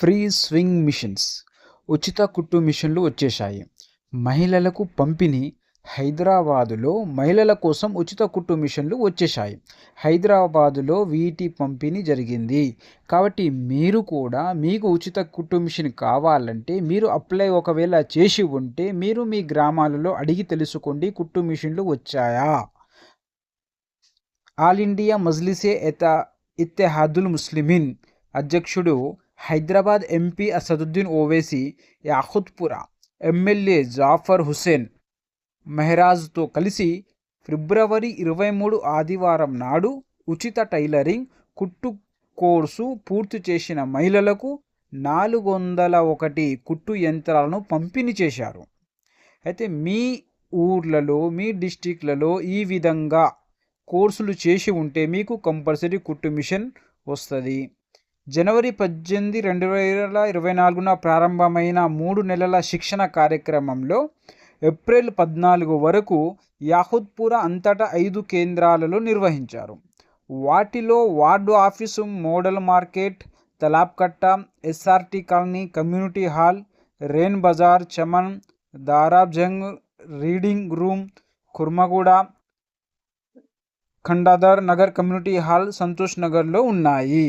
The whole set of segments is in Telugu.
ఫ్రీ స్వింగ్ మిషన్స్, ఉచిత కుట్టు మిషన్లు వచ్చేశాయి. మహిళలకు పంపిణీ. హైదరాబాదులో మహిళల కోసం ఉచిత కుట్టు మిషన్లు వచ్చేశాయి. హైదరాబాదులో వీటి పంపిణీ జరిగింది. కాబట్టి మీరు కూడా మీకు ఉచిత కుట్టు మిషన్ కావాలంటే మీరు అప్లై ఒకవేళ చేసి ఉంటే మీరు మీ గ్రామాలలో అడిగి తెలుసుకోండి, కుట్టు మిషన్లు వచ్చాయా. ఆల్ ఇండియా మజ్లిసే ఇత్తెహాదుల్ ముస్లిమీన్ అధ్యక్షుడు, హైదరాబాద్ ఎంపీ అసదుద్దీన్ ఓవైసీ, యాఖుత్పుర ఎమ్మెల్యే జాఫర్ హుస్సేన్ మెహరాజ్తో కలిసి ఫిబ్రవరి 23 ఆదివారం నాడు ఉచిత టైలరింగ్ కుట్టు కోర్సు పూర్తి చేసిన మహిళలకు 401 కుట్టు యంత్రాలను పంపిణీ చేశారు. అయితే మీ ఊర్లలో, మీ డిస్టిక్లలో ఈ విధంగా కోర్సులు చేసి ఉంటే మీకు కంపల్సరీ కుట్టు మిషన్ వస్తుంది. జనవరి 18, 2024 ప్రారంభమైన 3 నెలల శిక్షణ కార్యక్రమంలో ఏప్రిల్ 14 వరకు యాఖుత్పుర అంతటా 5 కేంద్రాలలో నిర్వహించారు. వాటిలో ward office, model market, Talabkatta, SRT colony, community hall, Rein Bazar, Chaman, Darabjung, reading room, Kurmaguda, Khandadar Nagar community hall, Santosh నగర్లో ఉన్నాయి.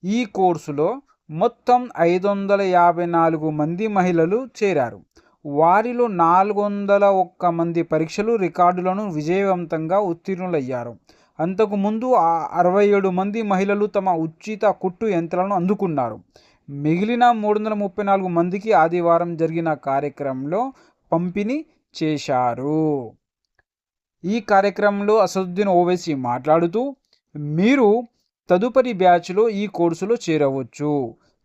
ఈ కోర్సులో మొత్తం 554 మంది మహిళలు చేరారు. వారిలో 401 మంది పరీక్షలు రికార్డులను విజయవంతంగా ఉత్తీర్ణులయ్యారు. అంతకుముందు 67 మంది మహిళలు తమ ఉచిత కుట్టు యంత్రాలను అందుకున్నారు. మిగిలిన 334 మందికి ఆదివారం జరిగిన కార్యక్రమంలో పంపిణీ చేశారు. ఈ కార్యక్రమంలో అసదుద్దీన్ ఓవైసీ మాట్లాడుతూ, మీరు తదుపరి బ్యాచ్లో ఈ కోర్సులో చేరవచ్చు.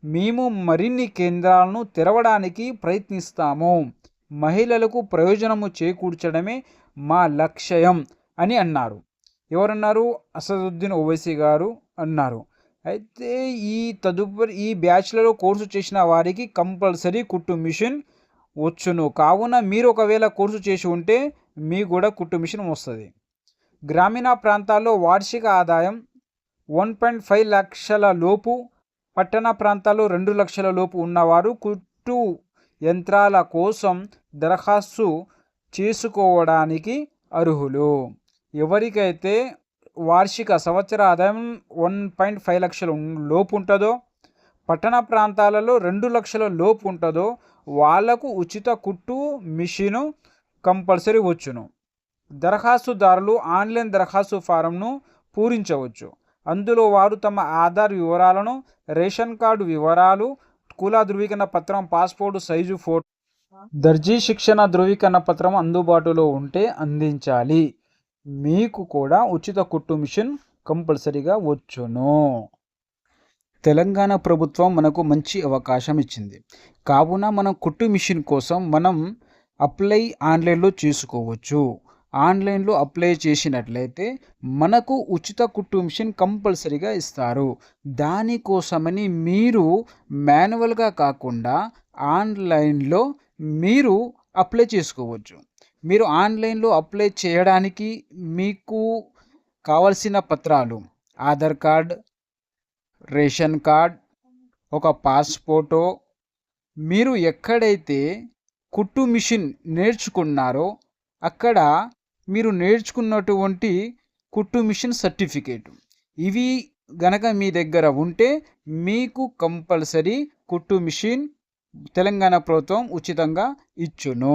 మేము మరిన్ని కేంద్రాలను తెరవడానికి ప్రయత్నిస్తాము. మహిళలకు ప్రయోజనము చేకూర్చడమే మా లక్ష్యం అని అన్నారు. ఎవరన్నారు? అసదుద్దీన్ ఓవైసీ గారు అన్నారు. అయితే ఈ బ్యాచ్లలో కోర్సు చేసిన వారికి కంపల్సరీ కుట్టు మిషన్ వచ్చును. కావున మీరు ఒకవేళ కోర్సు చేసి ఉంటే మీకు కూడా కుట్టు మిషన్ వస్తుంది. గ్రామీణ ప్రాంతాల్లో వార్షిక ఆదాయం 1.5 లక్షల లోపు, పట్టణ ప్రాంతాల్లో 2 లక్షల లోపు ఉన్నవారు కుట్టు యంత్రాల కోసం దరఖాస్తు చేసుకోవడానికి అర్హులు. ఎవరికైతే వార్షిక సంవత్సర ఆదాయం 1.5 లక్షల లోపు ఉంటుందో, పట్టణ ప్రాంతాలలో 2 లక్షల లోపు ఉంటుందో వాళ్లకు ఉచిత కుట్టు మిషను కంపల్సరీ వచ్చును. దరఖాస్తుదారులు ఆన్లైన్ దరఖాస్తు ఫారంను పూరించవచ్చు. అందులో వారు తమ ఆధార్ వివరాలను, రేషన్ కార్డు వివరాలు, కుల ధృవీకరణ పత్రం, పాస్పోర్టు సైజు ఫోటో, దర్జీ శిక్షణ ధృవీకరణ పత్రం అందుబాటులో ఉంటే అందించాలి. మీకు కూడా ఉచిత కుట్టు మిషన్ కంపల్సరీగా వచ్చును. తెలంగాణ ప్రభుత్వం మనకు మంచి అవకాశం ఇచ్చింది. కావున మనం కుట్టు మిషన్ కోసం మనం అప్లై ఆన్లైన్లో చేసుకోవచ్చు. ఆన్లైన్లో అప్లై చేసినట్లయితే మనకు ఉచిత కుట్టు మిషన్ కంపల్సరీగా ఇస్తారు. దానికోసమని మీరు మాన్యువల్గా కాకుండా ఆన్లైన్లో మీరు అప్లై చేసుకోవచ్చు. మీరు ఆన్లైన్లో అప్లై చేయడానికి మీకు కావలసిన పత్రాలు ఆధార్ కార్డ్, రేషన్ కార్డ్, ఒక పాస్పోర్టో, మీరు ఎక్కడైతే కుట్టు మిషన్ నేర్చుకున్నారో అక్కడ మీరు నేర్చుకున్నటువంటి కుట్టు మిషన్ సర్టిఫికేట్, ఇవి గనక మీ దగ్గర ఉంటే మీకు కంపల్సరీ కుట్టు మిషన్ తెలంగాణ ప్రభుత్వం ఉచితంగా ఇచ్చును.